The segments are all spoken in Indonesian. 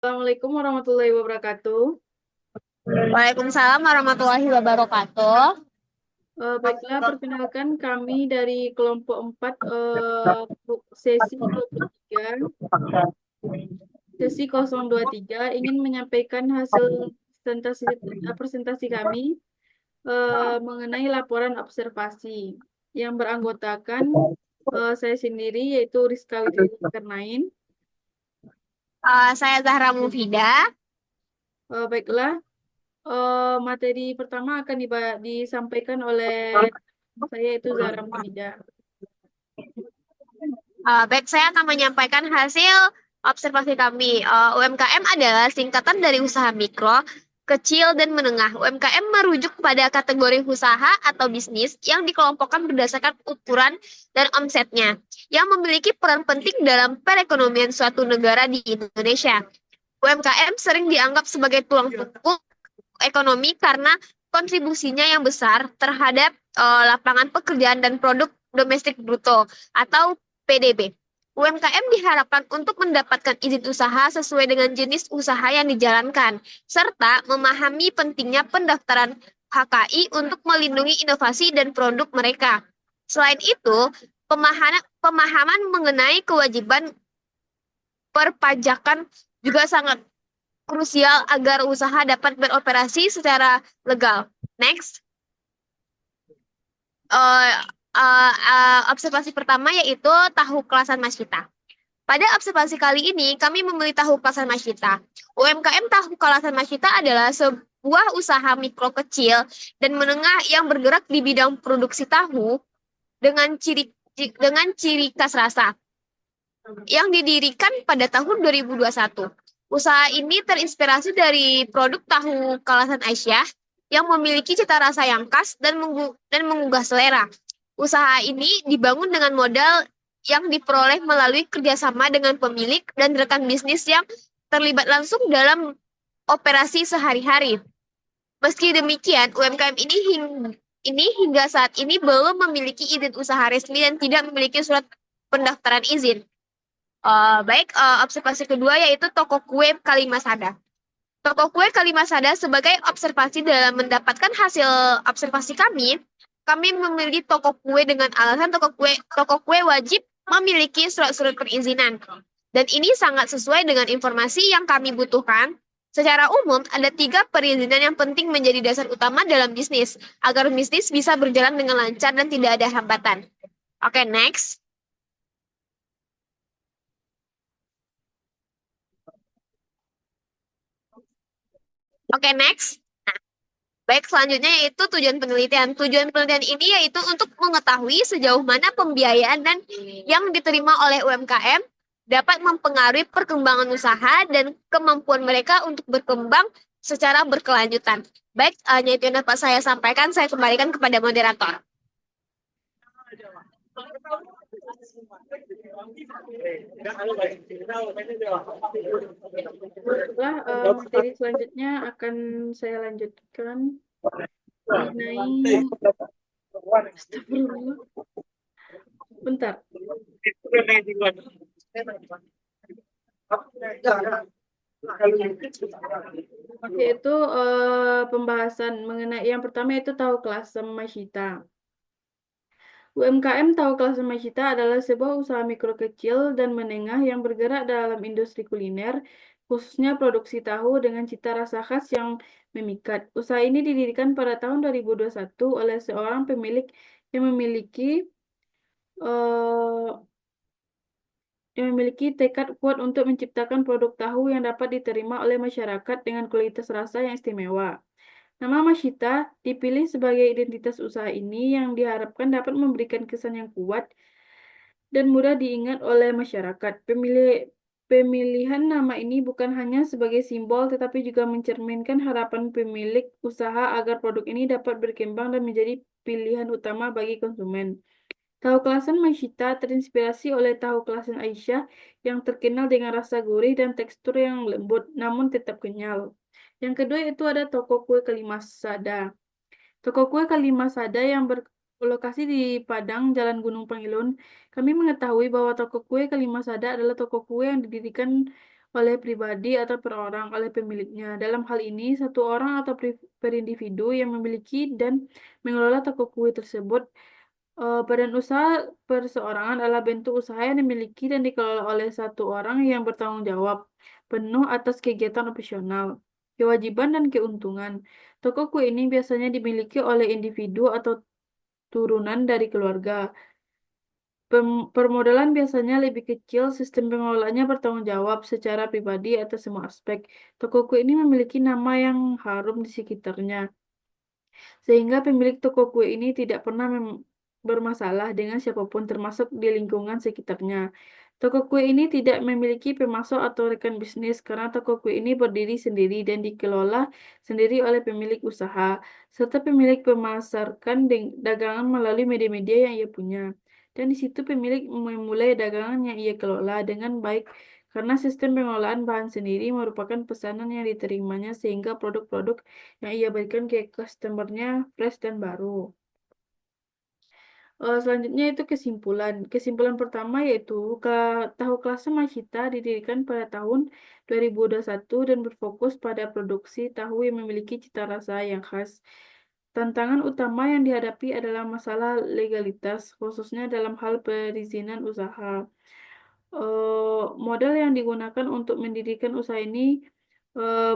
Assalamualaikum warahmatullahi wabarakatuh. Waalaikumsalam warahmatullahi wabarakatuh. Baiklah, perkenalkan kami dari kelompok 4, sesi 23, sesi 023 ingin menyampaikan hasil presentasi, presentasi kami mengenai laporan observasi yang beranggotakan saya sendiri yaitu Rizka Widya Karnain. Saya Zahra Mufida. Baiklah, materi pertama akan disampaikan oleh saya yaitu Zahra Mufidah. Baik, saya akan menyampaikan hasil observasi kami. UMKM adalah singkatan dari usaha mikro, kecil, dan menengah. UMKM merujuk pada kategori usaha atau bisnis yang dikelompokkan berdasarkan ukuran dan omsetnya, yang memiliki peran penting dalam perekonomian suatu negara di Indonesia. UMKM sering dianggap sebagai tulang punggung ekonomi karena kontribusinya yang besar terhadap lapangan pekerjaan dan produk domestik bruto atau PDB. UMKM diharapkan untuk mendapatkan izin usaha sesuai dengan jenis usaha yang dijalankan, serta memahami pentingnya pendaftaran HKI untuk melindungi inovasi dan produk mereka. Selain itu, pemahaman mengenai kewajiban perpajakan juga sangat krusial agar usaha dapat beroperasi secara legal. Next, uh, observasi pertama yaitu tahu kelasan Mas Kita. Pada observasi kali ini, kami memilih tahu kelasan Mas Kita. UMKM tahu kelasan Mas Kita adalah sebuah usaha mikro kecil dan menengah yang bergerak di bidang produksi tahu dengan ciri khas rasa yang didirikan pada tahun 2021. Usaha ini terinspirasi dari produk tahu Kalasan Aisyah yang memiliki cita rasa yang khas dan menggugah selera. Usaha ini dibangun dengan modal yang diperoleh melalui kerjasama dengan pemilik dan rekan bisnis yang terlibat langsung dalam operasi sehari-hari. Meski demikian, UMKM ini hingga saat ini belum memiliki izin usaha resmi dan tidak memiliki surat pendaftaran izin. Observasi kedua yaitu toko kue Kalimasada. Toko kue Kalimasada sebagai observasi dalam mendapatkan hasil observasi kami memilih toko kue dengan alasan toko kue wajib memiliki surat-surat perizinan. Dan ini sangat sesuai dengan informasi yang kami butuhkan. Secara umum, ada 3 perizinan yang penting menjadi dasar utama dalam bisnis, agar bisnis bisa berjalan dengan lancar dan tidak ada hambatan. Oke, next. Oke, next. Baik, selanjutnya yaitu tujuan penelitian. Tujuan penelitian ini yaitu untuk mengetahui sejauh mana pembiayaan dan yang diterima oleh UMKM dapat mempengaruhi perkembangan usaha dan kemampuan mereka untuk berkembang secara berkelanjutan. Baik, hanya itu yang dapat saya sampaikan. Saya kembalikan kepada moderator. Baiklah, materi selanjutnya akan saya lanjutkan mengenai Astagfirullah. Bentar. Yaitu pembahasan mengenai yang pertama itu tahu kelas Samashita. UMKM tahu kelas Samashita adalah sebuah usaha mikro kecil dan menengah yang bergerak dalam industri kuliner, khususnya produksi tahu dengan cita rasa khas yang memikat. Usaha ini didirikan pada tahun 2021 oleh seorang pemilik yang eh, memiliki tekad kuat untuk menciptakan produk tahu yang dapat diterima oleh masyarakat dengan kualitas rasa yang istimewa. Nama Mashita dipilih sebagai identitas usaha ini yang diharapkan dapat memberikan kesan yang kuat dan mudah diingat oleh masyarakat. Pemilihan nama ini bukan hanya sebagai simbol, tetapi juga mencerminkan harapan pemilik usaha agar produk ini dapat berkembang dan menjadi pilihan utama bagi konsumen. Tahu kelasan Mashita terinspirasi oleh tahu kelasan Aisyah yang terkenal dengan rasa gurih dan tekstur yang lembut namun tetap kenyal. Yang kedua itu ada toko kue Kalimasada. Toko kue Kalimasada yang berlokasi di Padang, Jalan Gunung Pangilun. Kami mengetahui bahwa toko kue Kalimasada adalah toko kue yang didirikan oleh pribadi atau per orang oleh pemiliknya. Dalam hal ini, satu orang atau perindividu yang memiliki dan mengelola toko kue tersebut. Badan usaha perseorangan adalah bentuk usaha yang dimiliki dan dikelola oleh satu orang yang bertanggung jawab penuh atas kegiatan operasional, kewajiban, dan keuntungan. Toko kue ini biasanya dimiliki oleh individu atau turunan dari keluarga. Permodalan biasanya lebih kecil, sistem pengelolaannya bertanggung jawab secara pribadi atas semua aspek. Toko kue ini memiliki nama yang harum di sekitarnya, sehingga pemilik toko kue ini tidak pernah bermasalah dengan siapapun, termasuk di lingkungan sekitarnya. Toko kue ini tidak memiliki pemasok atau rekan bisnis karena toko kue ini berdiri sendiri dan dikelola sendiri oleh pemilik usaha, serta pemilik memasarkan dagangan melalui media-media yang ia punya. Dan di situ pemilik memulai dagangan yang ia kelola dengan baik karena sistem pengelolaan bahan sendiri merupakan pesanan yang diterimanya sehingga produk-produk yang ia berikan ke customernya fresh dan baru. Selanjutnya itu kesimpulan. Kesimpulan pertama yaitu tahu Klase Mashita didirikan pada tahun 2021 dan berfokus pada produksi tahu yang memiliki cita rasa yang khas. Tantangan utama yang dihadapi adalah masalah legalitas, khususnya dalam hal perizinan usaha. Modal yang digunakan untuk mendirikan usaha ini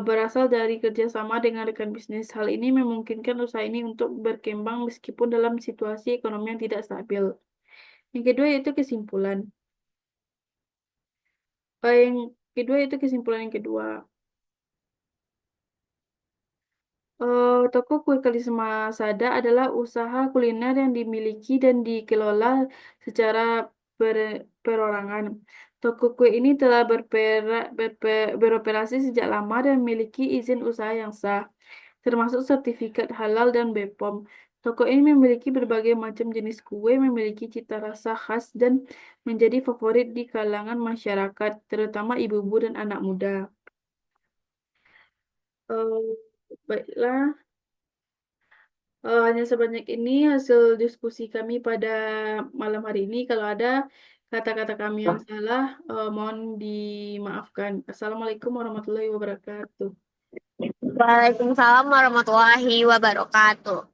berasal dari kerjasama dengan rekan bisnis. Hal ini memungkinkan usaha ini untuk berkembang meskipun dalam situasi ekonomi yang tidak stabil. Yang kedua yaitu kesimpulan. Yang kedua itu kesimpulan yang kedua. Toko Kue Kalisma Sada adalah usaha kuliner yang dimiliki dan dikelola secara perorangan. Toko kue ini telah beroperasi sejak lama dan memiliki izin usaha yang sah, termasuk sertifikat halal dan BPOM. Toko ini memiliki berbagai macam jenis kue, memiliki cita rasa khas dan menjadi favorit di kalangan masyarakat, terutama ibu-ibu dan anak muda. Eh, Baiklah. Hanya sebanyak ini hasil diskusi kami pada malam hari ini. Kalau ada kata-kata kami yang salah, mohon dimaafkan. Assalamualaikum warahmatullahi wabarakatuh. Waalaikumsalam warahmatullahi wabarakatuh.